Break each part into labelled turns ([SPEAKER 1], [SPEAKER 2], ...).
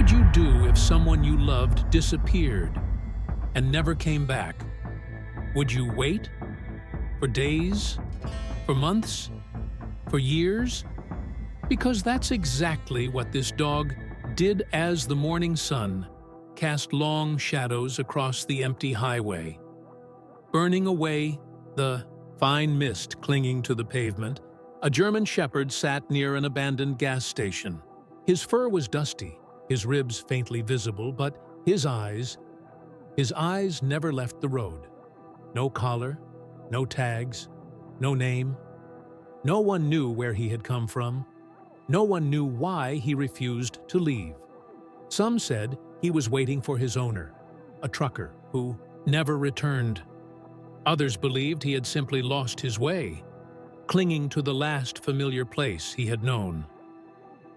[SPEAKER 1] would you do if someone you loved disappeared and never came back? Would you wait? For days? For months? For years? Because that's exactly what this dog did as the morning sun cast long shadows across the empty highway, burning away the fine mist clinging to the pavement. A German shepherd sat near an abandoned gas station. His fur was dusty, his ribs faintly visible, but his eyes never left the road. No collar, no tags, no name. No one knew where he had come from. No one knew why he refused to leave. Some said he was waiting for his owner, a trucker who never returned. Others believed he had simply lost his way, clinging to the last familiar place he had known.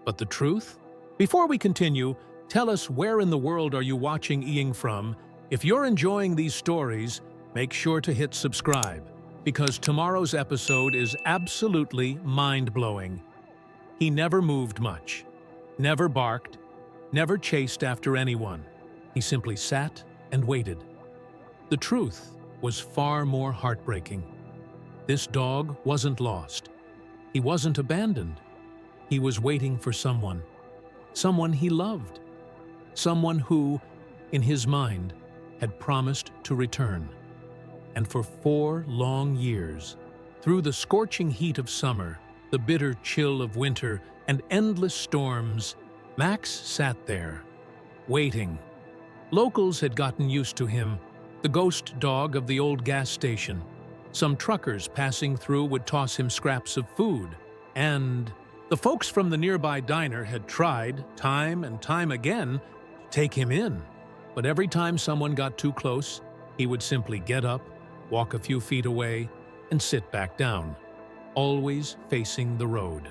[SPEAKER 1] But the truth? Before we continue, tell us, where in the world are you watching Iying from? If you're enjoying these stories, make sure to hit subscribe, because tomorrow's episode is absolutely mind-blowing. He never moved much, never barked, never chased after anyone. He simply sat and waited. The truth was far more heartbreaking. This dog wasn't lost. He wasn't abandoned. He was waiting for someone he loved, someone who, in his mind, had promised to return. And for 4 long years, through the scorching heat of summer, the bitter chill of winter, and endless storms, Max sat there, waiting. Locals had gotten used to him, the ghost dog of the old gas station. Some truckers passing through would toss him scraps of food, and the folks from the nearby diner had tried, time and time again, to take him in. But every time someone got too close, he would simply get up, walk a few feet away, and sit back down, always facing the road.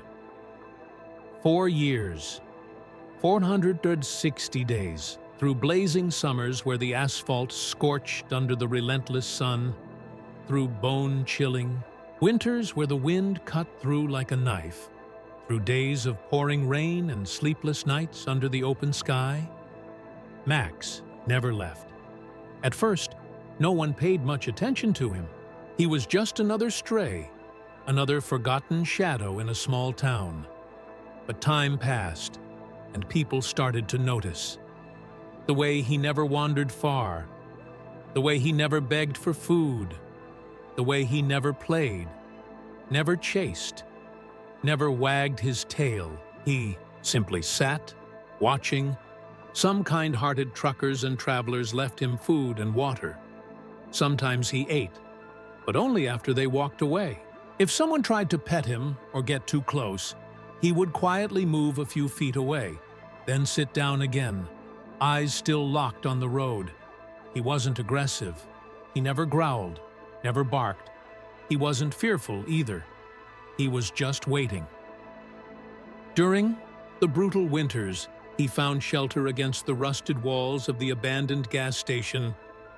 [SPEAKER 1] 4 years, 460 days, through blazing summers where the asphalt scorched under the relentless sun, through bone-chilling winters where the wind cut through like a knife, through days of pouring rain and sleepless nights under the open sky, Max never left. At first, no one paid much attention to him. He was just another stray, another forgotten shadow in a small town. But time passed, and people started to notice. The way he never wandered far, the way he never begged for food, the way he never played, never chased, never wagged his tail. He simply sat, watching. Some kind-hearted truckers and travelers left him food and water. Sometimes he ate, but only after they walked away. If someone tried to pet him or get too close, he would quietly move a few feet away, then sit down again, eyes still locked on the road. He wasn't aggressive. He never growled, never barked. He wasn't fearful either. He was just waiting. During the brutal winters, he found shelter against the rusted walls of the abandoned gas station,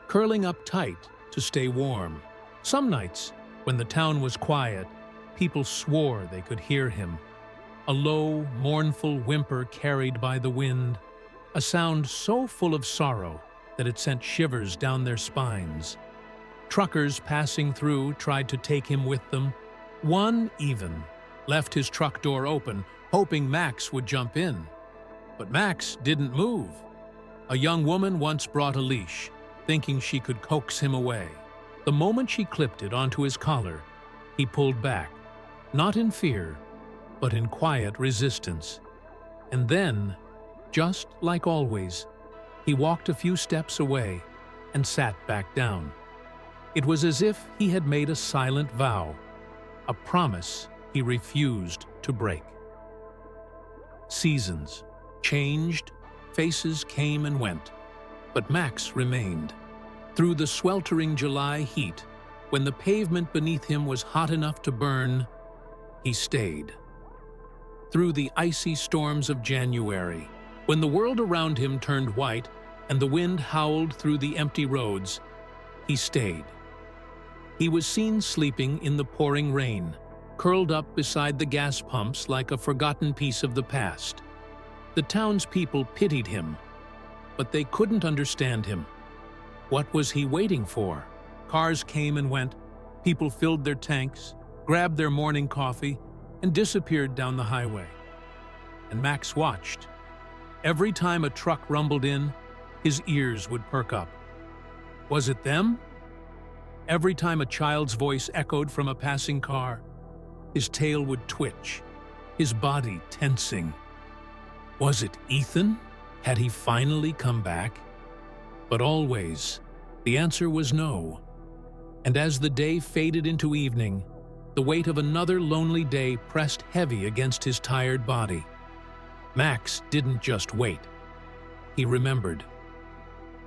[SPEAKER 1] curling up tight to stay warm. Some nights, when the town was quiet, people swore they could hear him. A low, mournful whimper carried by the wind, a sound so full of sorrow that it sent shivers down their spines. Truckers passing through tried to take him with them. One even left his truck door open, hoping Max would jump in. But Max didn't move. A young woman once brought a leash, thinking she could coax him away. The moment she clipped it onto his collar, he pulled back, not in fear, but in quiet resistance. And then, just like always, he walked a few steps away and sat back down. It was as if he had made a silent vow, a promise he refused to break. Seasons changed, faces came and went, but Max remained. Through the sweltering July heat, when the pavement beneath him was hot enough to burn, he stayed. Through the icy storms of January, when the world around him turned white and the wind howled through the empty roads, he stayed. He was seen sleeping in the pouring rain, curled up beside the gas pumps like a forgotten piece of the past. The townspeople pitied him, but they couldn't understand him. What was he waiting for? Cars came and went, people filled their tanks, grabbed their morning coffee, and disappeared down the highway. And Max watched. Every time a truck rumbled in, his ears would perk up. Was it them? Every time a child's voice echoed from a passing car, his tail would twitch, his body tensing. Was it Ethan? Had he finally come back? But always, the answer was no. And as the day faded into evening, the weight of another lonely day pressed heavy against his tired body. Max didn't just wait. He remembered.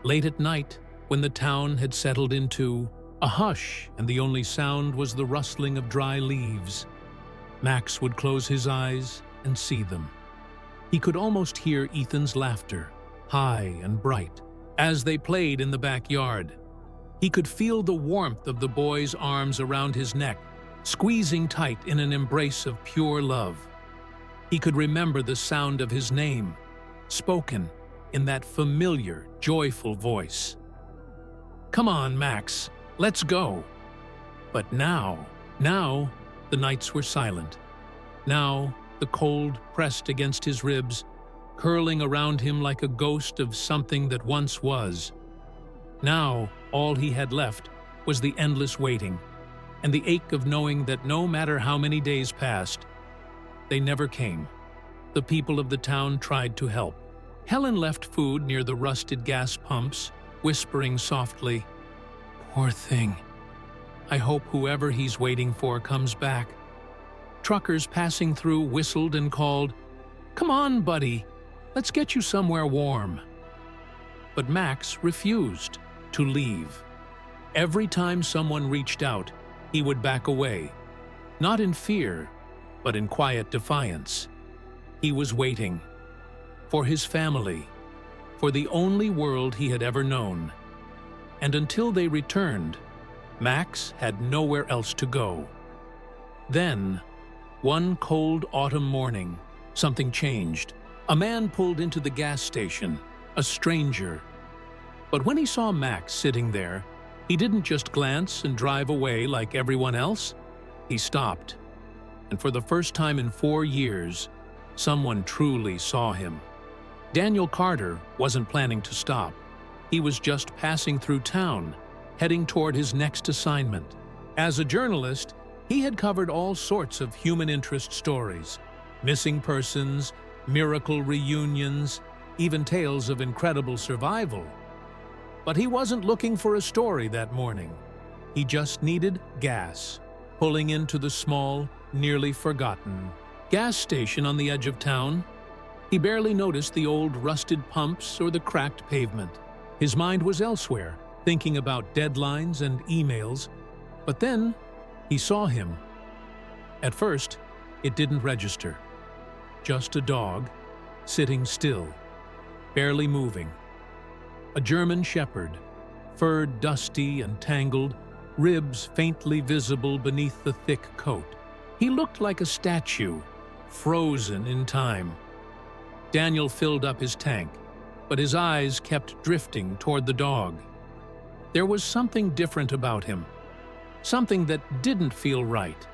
[SPEAKER 1] Late at night, when the town had settled into a hush and the only sound was the rustling of dry leaves, Max would close his eyes and see them. He could almost hear Ethan's laughter, high and bright, as they played in the backyard. He could feel the warmth of the boy's arms around his neck, squeezing tight in an embrace of pure love. He could remember the sound of his name, spoken in that familiar, joyful voice. "Come on, Max, let's go." But now, the nights were silent. Now, the cold pressed against his ribs, curling around him like a ghost of something that once was. Now, all he had left was the endless waiting, and the ache of knowing that no matter how many days passed, they never came. The people of the town tried to help. Helen left food near the rusted gas pumps, whispering softly, "Poor thing. I hope whoever he's waiting for comes back." Truckers passing through whistled and called, "Come on, buddy, let's get you somewhere warm." But Max refused to leave. Every time someone reached out, he would back away, not in fear, but in quiet defiance. He was waiting for his family, for the only world he had ever known. And until they returned, Max had nowhere else to go. Then, one cold autumn morning, something changed. A man pulled into the gas station, a stranger. But when he saw Max sitting there, he didn't just glance and drive away like everyone else. He stopped. And for the first time in 4 years, someone truly saw him. Daniel Carter wasn't planning to stop. He was just passing through town, heading toward his next assignment. As a journalist, he had covered all sorts of human interest stories, missing persons, miracle reunions, even tales of incredible survival. But he wasn't looking for a story that morning. He just needed gas, pulling into the small, nearly forgotten gas station on the edge of town. He barely noticed the old rusted pumps or the cracked pavement. His mind was elsewhere, thinking about deadlines and emails. But then, he saw him. At first, it didn't register. Just a dog, sitting still, barely moving. A German shepherd, fur dusty and tangled, ribs faintly visible beneath the thick coat. He looked like a statue, frozen in time. Daniel filled up his tank, but his eyes kept drifting toward the dog. There was something different about him, something that didn't feel right.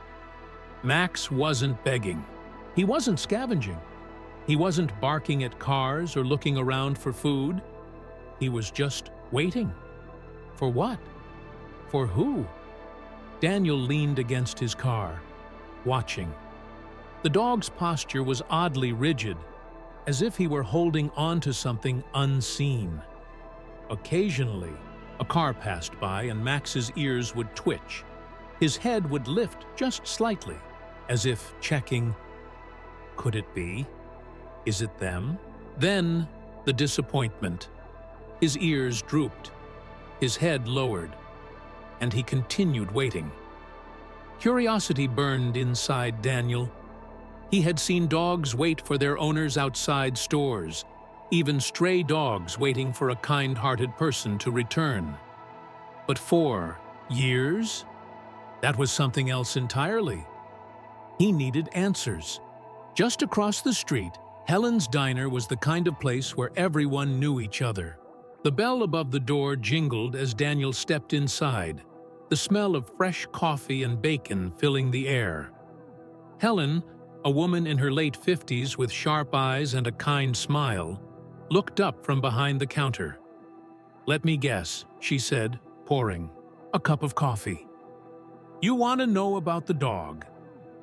[SPEAKER 1] Max wasn't begging. He wasn't scavenging. He wasn't barking at cars or looking around for food. He was just waiting. For what? For who? Daniel leaned against his car, watching. The dog's posture was oddly rigid, as if he were holding on to something unseen. Occasionally, a car passed by and Max's ears would twitch. His head would lift just slightly, as if checking, could it be? Is it them? Then, the disappointment. His ears drooped, his head lowered, and he continued waiting. Curiosity burned inside Daniel. He had seen dogs wait for their owners outside stores, even stray dogs waiting for a kind-hearted person to return. But 4 years? That was something else entirely. He needed answers. Just across the street, Helen's Diner was the kind of place where everyone knew each other. The bell above the door jingled as Daniel stepped inside, the smell of fresh coffee and bacon filling the air. Helen, a woman in her late 50s with sharp eyes and a kind smile, looked up from behind the counter. "Let me guess," she said, pouring a cup of coffee. "You want to know about the dog?"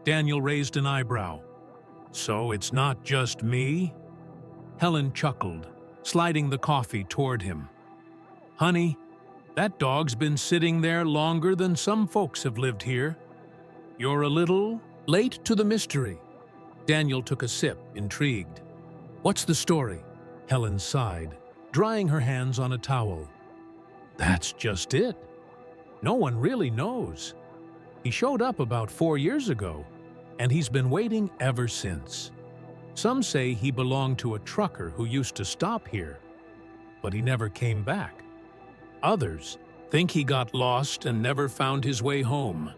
[SPEAKER 1] Daniel raised an eyebrow. "So it's not just me?" Helen chuckled, sliding the coffee toward him. "Honey, that dog's been sitting there longer than some folks have lived here. You're a little late to the mystery." Daniel took a sip, intrigued. "What's the story?" Helen sighed, drying her hands on a towel. "That's just it. No one really knows. He showed up about 4 years ago, and he's been waiting ever since. Some say he belonged to a trucker who used to stop here, but he never came back. Others think he got lost and never found his way home.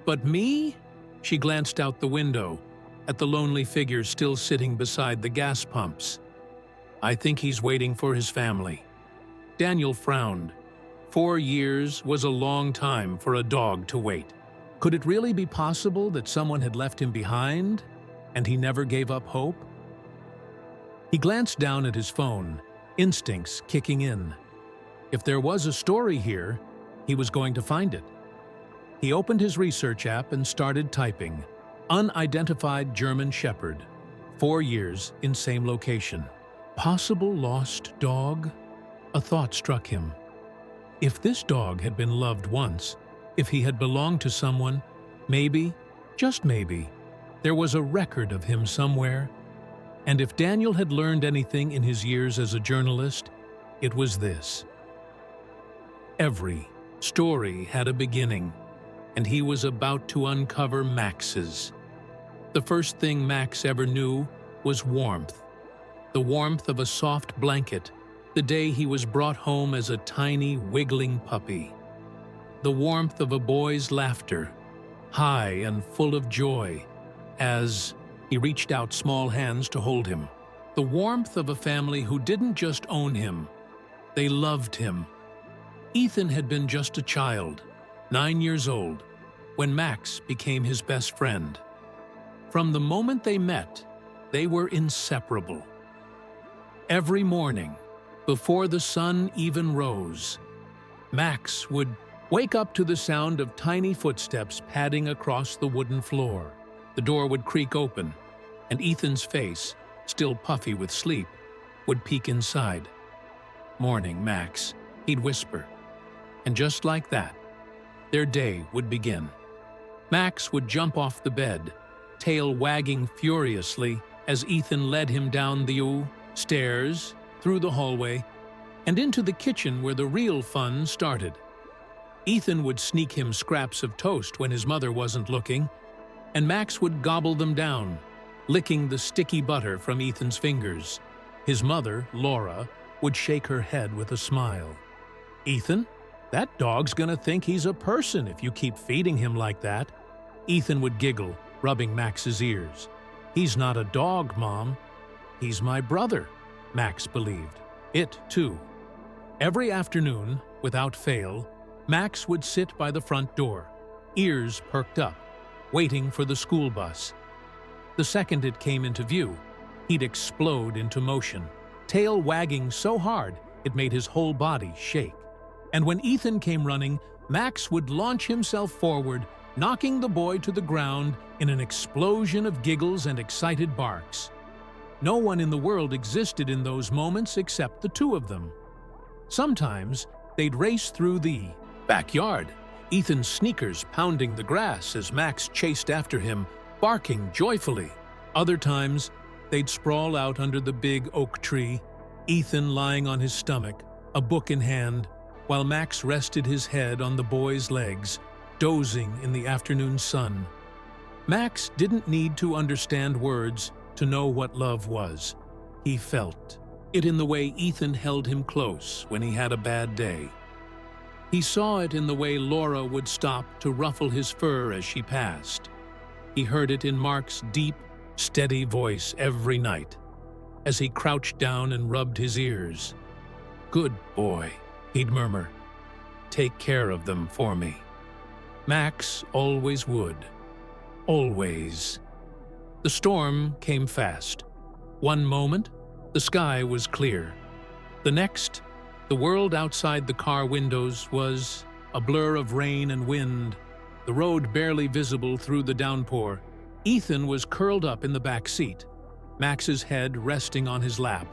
[SPEAKER 1] But me?" She glanced out the window at the lonely figure still sitting beside the gas pumps. "I think he's waiting for his family." Daniel frowned. 4 years was a long time for a dog to wait. Could it really be possible that someone had left him behind, and he never gave up hope? He glanced down at his phone, instincts kicking in. If there was a story here, he was going to find it. He opened his research app and started typing, "Unidentified German Shepherd, 4 years in same location." Possible lost dog? A thought struck him. If this dog had been loved once, if he had belonged to someone, maybe, just maybe, there was a record of him somewhere. And if Daniel had learned anything in his years as a journalist, it was this. Every story had a beginning, and he was about to uncover Max's. The first thing Max ever knew was warmth. The warmth of a soft blanket, the day he was brought home as a tiny, wiggling puppy. The warmth of a boy's laughter, high and full of joy, as he reached out small hands to hold him. The warmth of a family who didn't just own him, they loved him. Ethan had been just a child, 9 years old, when Max became his best friend. From the moment they met, they were inseparable. Every morning, before the sun even rose, Max would wake up to the sound of tiny footsteps padding across the wooden floor. The door would creak open, and Ethan's face, still puffy with sleep, would peek inside. "Morning, Max," he'd whisper. And just like that, their day would begin. Max would jump off the bed, tail wagging furiously as Ethan led him down the stairs, through the hallway, and into the kitchen where the real fun started. Ethan would sneak him scraps of toast when his mother wasn't looking, and Max would gobble them down, licking the sticky butter from Ethan's fingers. His mother, Laura, would shake her head with a smile. "Ethan, that dog's gonna think he's a person if you keep feeding him like that." Ethan would giggle, rubbing Max's ears. "He's not a dog, Mom. He's my brother," Max believed. It, too. Every afternoon, without fail, Max would sit by the front door, ears perked up, waiting for the school bus. The second it came into view, he'd explode into motion, tail wagging so hard it made his whole body shake. And when Ethan came running, Max would launch himself forward, knocking the boy to the ground in an explosion of giggles and excited barks. No one in the world existed in those moments except the two of them. Sometimes they'd race through the backyard, Ethan's sneakers pounding the grass as Max chased after him, barking joyfully. Other times, they'd sprawl out under the big oak tree, Ethan lying on his stomach, a book in hand, while Max rested his head on the boy's legs, dozing in the afternoon sun. Max didn't need to understand words to know what love was. He felt it in the way Ethan held him close when he had a bad day. He saw it in the way Laura would stop to ruffle his fur as she passed. He heard it in Mark's deep, steady voice every night, as he crouched down and rubbed his ears. "Good boy," he'd murmur. "Take care of them for me." Max always would. Always. The storm came fast. One moment, the sky was clear. The next, the world outside the car windows was a blur of rain and wind, the road barely visible through the downpour. Ethan was curled up in the back seat, Max's head resting on his lap.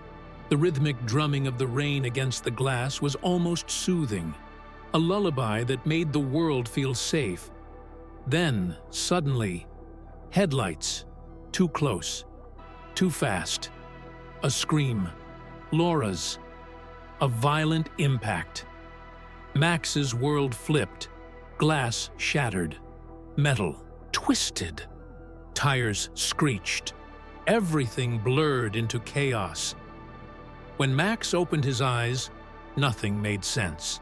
[SPEAKER 1] The rhythmic drumming of the rain against the glass was almost soothing, a lullaby that made the world feel safe. Then, suddenly, headlights. Too close. Too fast. A scream. Laura's. A violent impact. Max's world flipped. Glass shattered. Metal twisted. Tires screeched. Everything blurred into chaos. When Max opened his eyes, nothing made sense.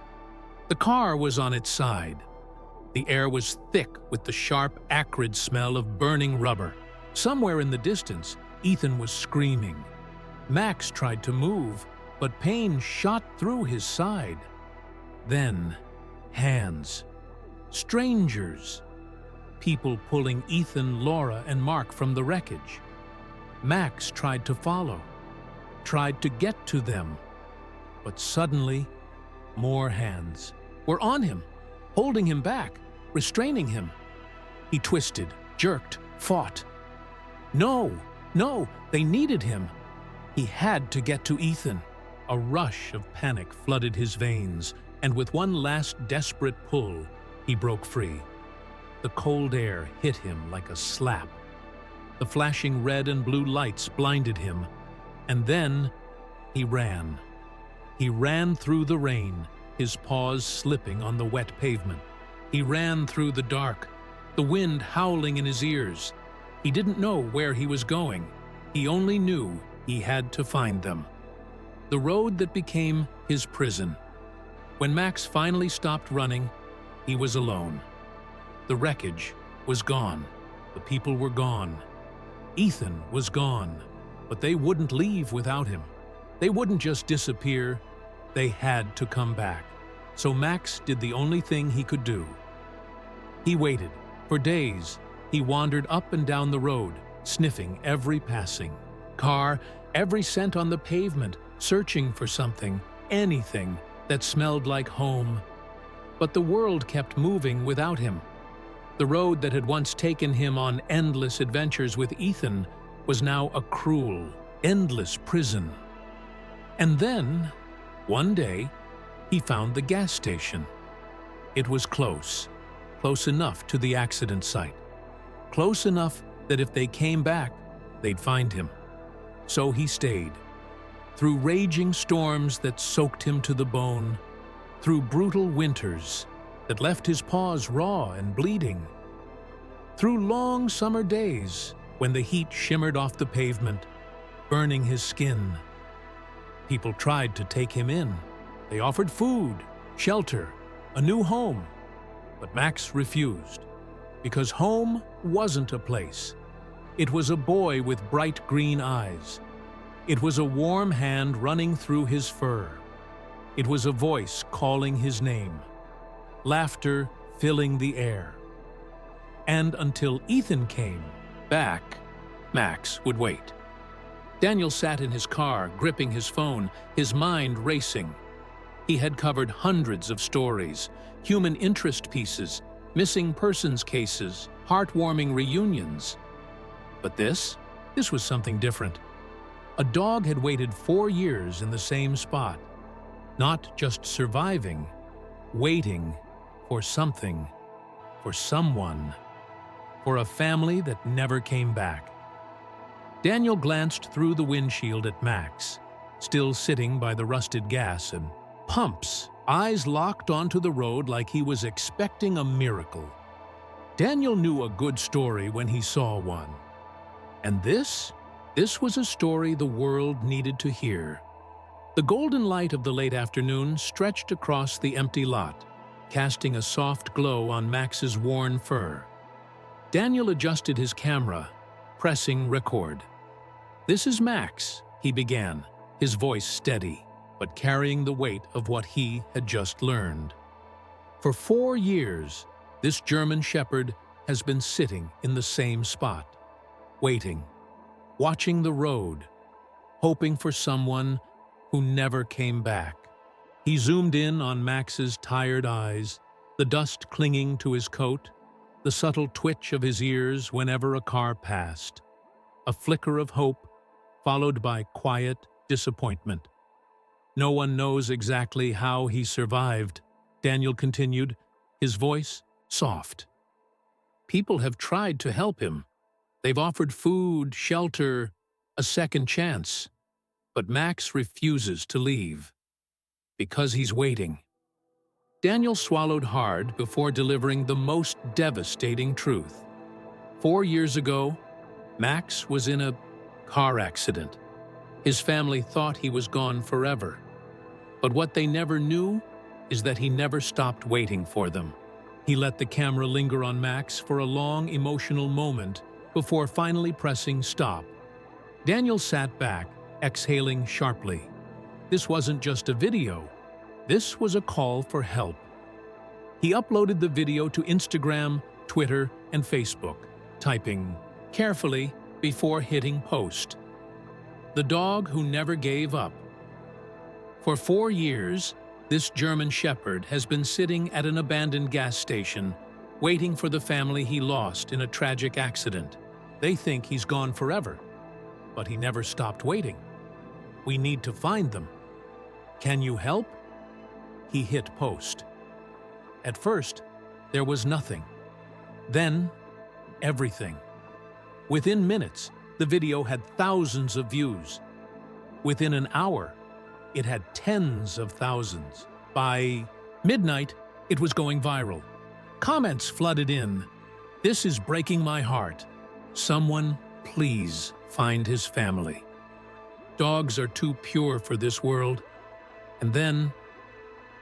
[SPEAKER 1] The car was on its side. The air was thick with the sharp, acrid smell of burning rubber. Somewhere in the distance, Ethan was screaming. Max tried to move, but pain shot through his side. Then, hands. Strangers. People pulling Ethan, Laura, and Mark from the wreckage. Max tried to follow, tried to get to them. But suddenly, more hands were on him, holding him back, restraining him. He twisted, jerked, fought. No, they needed him. He had to get to Ethan. A rush of panic flooded his veins, and with one last desperate pull, he broke free. The cold air hit him like a slap. The flashing red and blue lights blinded him, and then he ran. He ran through the rain, his paws slipping on the wet pavement. He ran through the dark, the wind howling in his ears. He didn't know where he was going. He only knew he had to find them. The road that became his prison. When Max finally stopped running, he was alone. The wreckage was gone. The people were gone. Ethan was gone, but they wouldn't leave without him. They wouldn't just disappear. They had to come back. So Max did the only thing he could do. He waited. For days, he wandered up and down the road, sniffing every passing car, every scent on the pavement, searching for something, anything that smelled like home. But the world kept moving without him. The road that had once taken him on endless adventures with Ethan was now a cruel, endless prison. And then, one day, he found the gas station. It was close enough to the accident site, close enough that if they came back, they'd find him. So he stayed, through raging storms that soaked him to the bone, through brutal winters that left his paws raw and bleeding, through long summer days when the heat shimmered off the pavement, burning his skin. People tried to take him in. They offered food, shelter, a new home. But Max refused, because home wasn't a place. It was a boy with bright green eyes. It was a warm hand running through his fur. It was a voice calling his name. Laughter filling the air. And until Ethan came back, Max would wait. Daniel sat in his car, gripping his phone, his mind racing. He had covered hundreds of stories, human interest pieces, missing persons cases, heartwarming reunions. But this was something different. A dog had waited 4 years in the same spot, not just surviving, waiting for something, for someone, for a family that never came back. Daniel glanced through the windshield at Max, still sitting by the rusted gas and pumps, eyes locked onto the road like he was expecting a miracle. Daniel knew a good story when he saw one. And this was a story the world needed to hear. The golden light of the late afternoon stretched across the empty lot, casting a soft glow on Max's worn fur. Daniel adjusted his camera, pressing record. "This is Max," he began, his voice steady, but carrying the weight of what he had just learned. For 4 years, this German Shepherd has been sitting in the same spot, waiting, watching the road, hoping for someone who never came back. He zoomed in on Max's tired eyes, the dust clinging to his coat, the subtle twitch of his ears whenever a car passed. A flicker of hope, followed by quiet disappointment. "No one knows exactly how he survived," Daniel continued, his voice soft. "People have tried to help him. They've offered food, shelter, a second chance. But Max refuses to leave. Because he's waiting." Daniel swallowed hard before delivering the most devastating truth. 4 years ago, Max was in a car accident. His family thought he was gone forever. But what they never knew is that he never stopped waiting for them. He let the camera linger on Max for a long emotional moment before finally pressing stop. Daniel sat back, exhaling sharply. This wasn't just a video. This was a call for help. He uploaded the video to Instagram, Twitter, and Facebook, typing carefully before hitting post. "The dog who never gave up." For 4 years, this German Shepherd has been sitting at an abandoned gas station, waiting for the family he lost in a tragic accident. They think he's gone forever, but he never stopped waiting. "We need to find them. Can you help?" He hit post. At first, there was nothing. Then, everything. Within minutes, the video had thousands of views. Within an hour, it had tens of thousands. By midnight, it was going viral. Comments flooded in. "This is breaking my heart. Someone, please find his family. Dogs are too pure for this world." And then,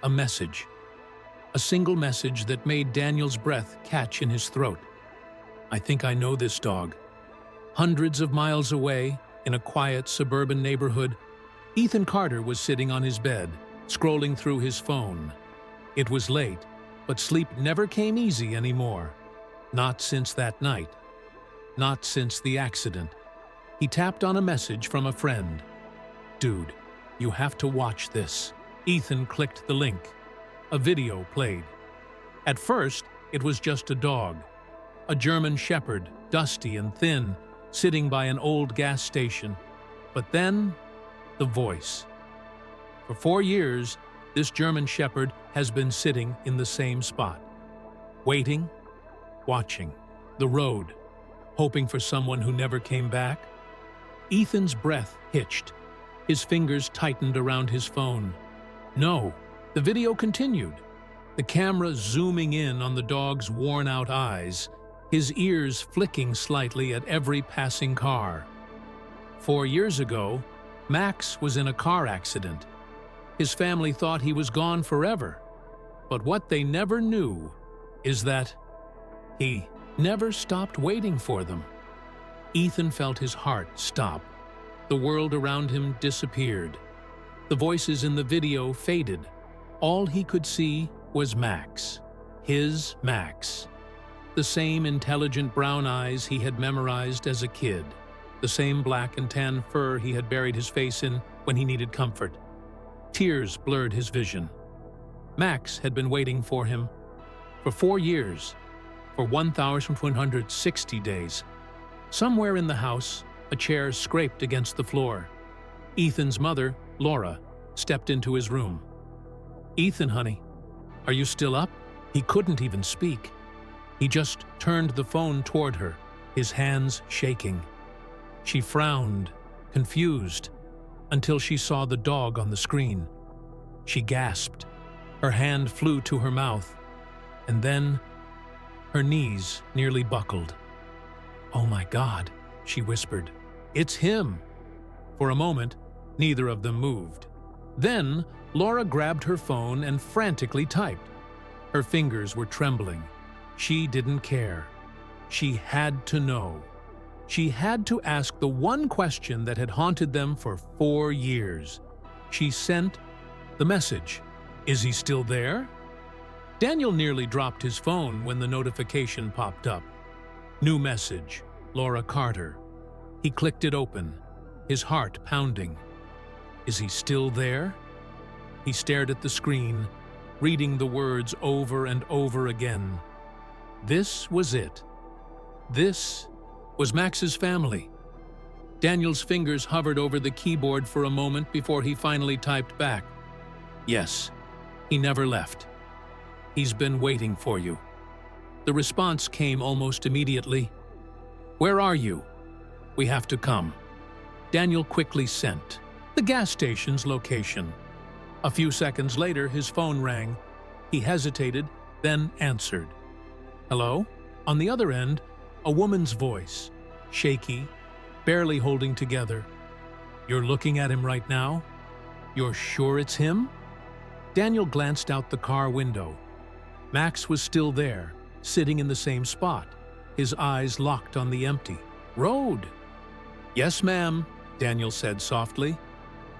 [SPEAKER 1] a message. A single message that made Daniel's breath catch in his throat. "I think I know this dog." Hundreds of miles away, in a quiet suburban neighborhood, Ethan Carter was sitting on his bed, scrolling through his phone. It was late, but sleep never came easy anymore. Not since that night. Not since the accident. He tapped on a message from a friend. "Dude, you have to watch this." Ethan clicked the link. A video played. At first, it was just a dog. A German Shepherd, dusty and thin, sitting by an old gas station. But then, the voice. For 4 years, this German Shepherd has been sitting in the same spot. Waiting, watching, the road, hoping for someone who never came back. Ethan's breath hitched. His fingers tightened around his phone. No, the video continued. The camera zooming in on the dog's worn-out eyes, his ears flicking slightly at every passing car. 4 years ago, Max was in a car accident. His family thought he was gone forever. But what they never knew is that he never stopped waiting for them. Ethan felt his heart stop. The world around him disappeared. The voices in the video faded. All he could see was Max. His Max. The same intelligent brown eyes he had memorized as a kid. The same black and tan fur he had buried his face in when he needed comfort. Tears blurred his vision. Max had been waiting for him for 4 years, for 1,160 days. Somewhere in the house, a chair scraped against the floor. Ethan's mother, Laura, stepped into his room. "Ethan, honey, are you still up?" He couldn't even speak. He just turned the phone toward her, his hands shaking. She frowned, confused, until she saw the dog on the screen. She gasped. Her hand flew to her mouth, and then her knees nearly buckled. "Oh my God," she whispered. "It's him!" For a moment, neither of them moved. Then, Laura grabbed her phone and frantically typed. Her fingers were trembling. She didn't care. She had to know. She had to ask the one question that had haunted them for 4 years. She sent the message. Is he still there? Daniel nearly dropped his phone when the notification popped up. New message, Laura Carter. He clicked it open, his heart pounding. Is he still there? He stared at the screen, reading the words over and over again. This was it. This was Max's family. Daniel's fingers hovered over the keyboard for a moment before he finally typed back. Yes, he never left. He's been waiting for you. The response came almost immediately. Where are you? We have to come. Daniel quickly sent the gas station's location. A few seconds later, his phone rang. He hesitated, then answered. Hello? On the other end, a woman's voice, shaky, barely holding together. You're looking at him right now? You're sure it's him? Daniel glanced out the car window. Max was still there, sitting in the same spot, his eyes locked on the empty road. Yes, ma'am, Daniel said softly.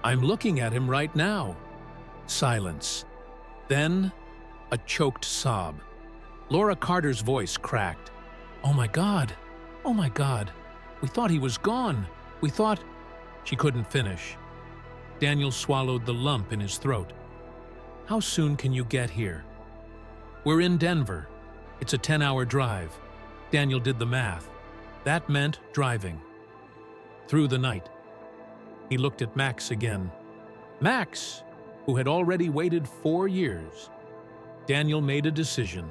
[SPEAKER 1] I'm looking at him right now. Silence. Then, a choked sob. Laura Carter's voice cracked. Oh my God! Oh my God! We thought he was gone! We thought… She couldn't finish. Daniel swallowed the lump in his throat. How soon can you get here? We're in Denver. It's a 10-hour drive. Daniel did the math. That meant driving. Through the night. He looked at Max again. Max, who had already waited 4 years. Daniel made a decision.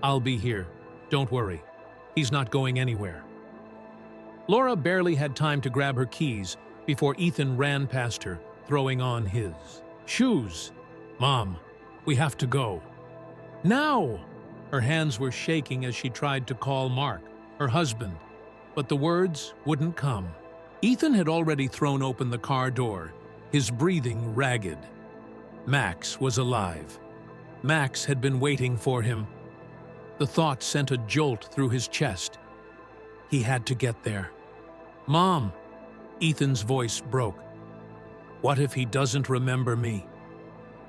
[SPEAKER 1] I'll be here. Don't worry. He's not going anywhere. Laura barely had time to grab her keys before Ethan ran past her, throwing on his shoes. Mom, we have to go. Now! Her hands were shaking as she tried to call Mark, her husband, but the words wouldn't come. Ethan had already thrown open the car door, his breathing ragged. Max was alive. Max had been waiting for him. The thought sent a jolt through his chest. He had to get there. Mom! Ethan's voice broke. What if he doesn't remember me?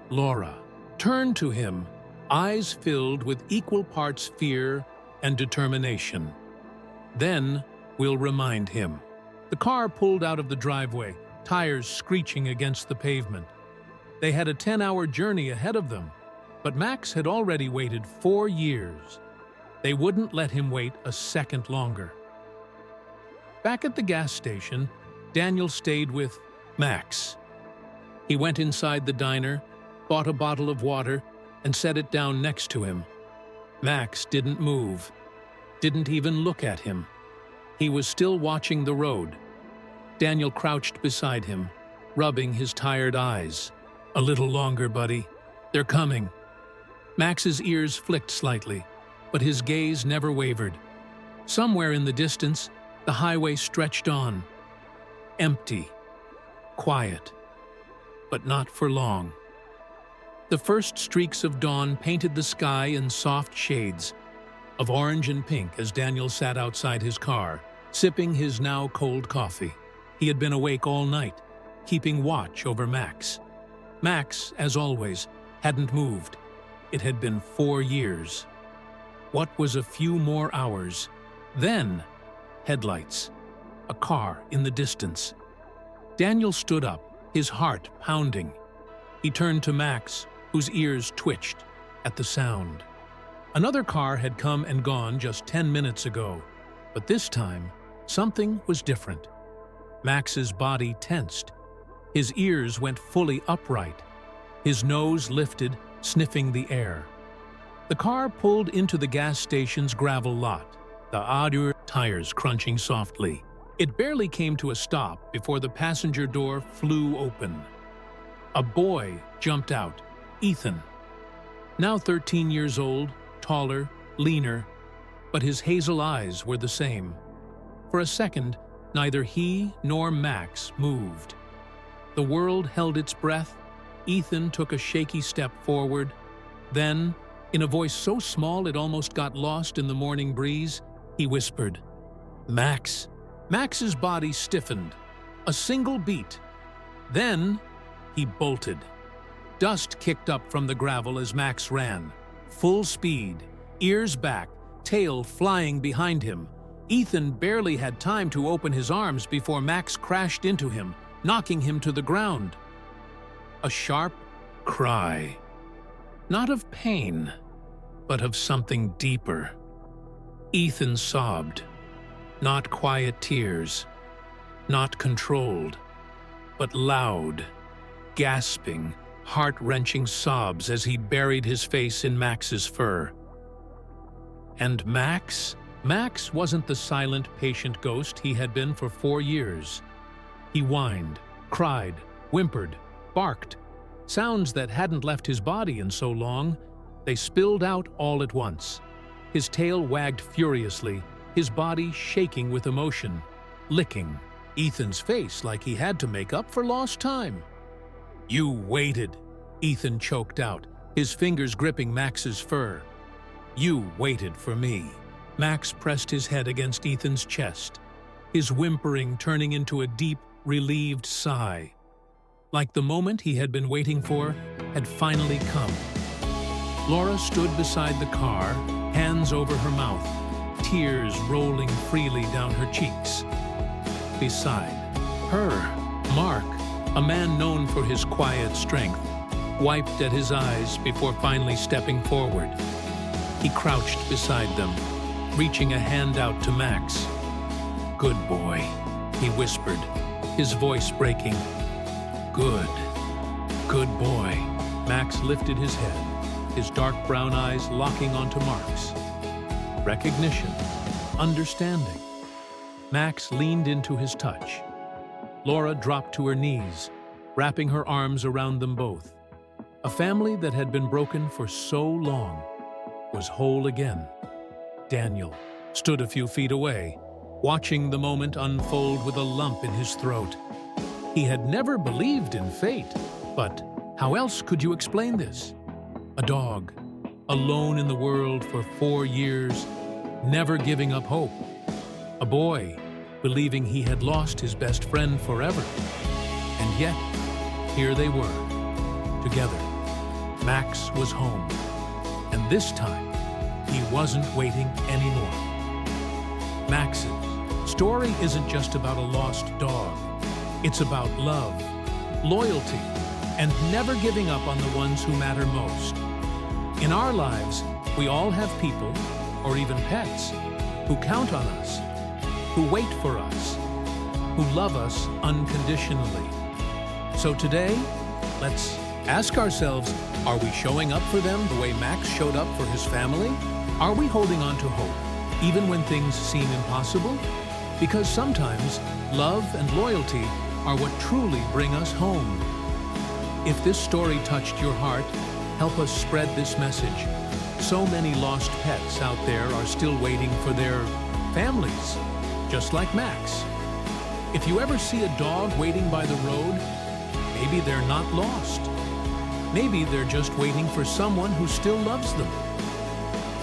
[SPEAKER 1] Laura turned to him, eyes filled with equal parts fear and determination. Then we'll remind him. The car pulled out of the driveway, tires screeching against the pavement. They had a 10-hour journey ahead of them, but Max had already waited 4 years. They wouldn't let him wait a second longer. Back at the gas station, Daniel stayed with Max. He went inside the diner, bought a bottle of water, and set it down next to him. Max didn't move, didn't even look at him. He was still watching the road. Daniel crouched beside him, rubbing his tired eyes. A little longer, buddy. They're coming. Max's ears flicked slightly, but his gaze never wavered. Somewhere in the distance, the highway stretched on. Empty. Quiet. But not for long. The first streaks of dawn painted the sky in soft shades of orange and pink as Daniel sat outside his car, sipping his now cold coffee. He had been awake all night, keeping watch over Max. Max, as always, hadn't moved. It had been 4 years. What was a few more hours? Then, headlights. A car in the distance. Daniel stood up, his heart pounding. He turned to Max, whose ears twitched at the sound. Another car had come and gone just 10 minutes ago, but this time, something was different. Max's body tensed. His ears went fully upright. His nose lifted, sniffing the air. The car pulled into the gas station's gravel lot, the audio tires crunching softly. It barely came to a stop before the passenger door flew open. A boy jumped out, Ethan. Now 13 years old, taller, leaner, but his hazel eyes were the same. For a second, neither he nor Max moved. The world held its breath. Ethan took a shaky step forward. Then, in a voice so small it almost got lost in the morning breeze, he whispered, "Max." Max's body stiffened. A single beat. Then he bolted. Dust kicked up from the gravel as Max ran. Full speed, ears back, tail flying behind him. Ethan barely had time to open his arms before Max crashed into him, knocking him to the ground. A sharp cry. Not of pain, but of something deeper. Ethan sobbed. Not quiet tears, not controlled, but loud, gasping, heart-wrenching sobs as he buried his face in Max's fur. And Max? Max wasn't the silent, patient ghost he had been for 4 years. He whined, cried, whimpered, barked. Sounds that hadn't left his body in so long. They spilled out all at once. His tail wagged furiously, his body shaking with emotion, licking Ethan's face like he had to make up for lost time. "You waited," Ethan choked out, his fingers gripping Max's fur. "You waited for me." Max pressed his head against Ethan's chest, his whimpering turning into a deep, relieved sigh. Like the moment he had been waiting for had finally come. Laura stood beside the car, hands over her mouth, tears rolling freely down her cheeks. Beside her, Mark, a man known for his quiet strength, wiped at his eyes before finally stepping forward. He crouched beside them, reaching a hand out to Max. "Good boy," he whispered, his voice breaking. "Good boy." Max lifted his head, his dark brown eyes locking onto Mark's. Recognition, understanding. Max leaned into his touch. Laura dropped to her knees, wrapping her arms around them both. A family that had been broken for so long was whole again. Daniel stood a few feet away, watching the moment unfold with a lump in his throat. He had never believed in fate, but how else could you explain this? A dog, alone in the world for 4 years, never giving up hope. A boy, believing he had lost his best friend forever. And yet, here they were, together. Max was home. And this time, he wasn't waiting anymore. Max's story isn't just about a lost dog. It's about love, loyalty, and never giving up on the ones who matter most. In our lives, we all have people, or even pets, who count on us, who wait for us, who love us unconditionally. So today, let's ask ourselves, are we showing up for them the way Max showed up for his family? Are we holding on to hope, even when things seem impossible? Because sometimes, love and loyalty are what truly bring us home. If this story touched your heart, help us spread this message. So many lost pets out there are still waiting for their families, just like Max. If you ever see a dog waiting by the road, maybe they're not lost. Maybe they're just waiting for someone who still loves them.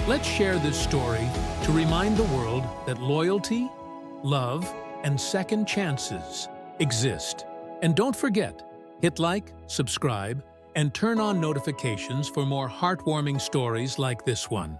[SPEAKER 1] Let's share this story to remind the world that loyalty, love, and second chances exist. And don't forget, hit like, subscribe, and turn on notifications for more heartwarming stories like this one.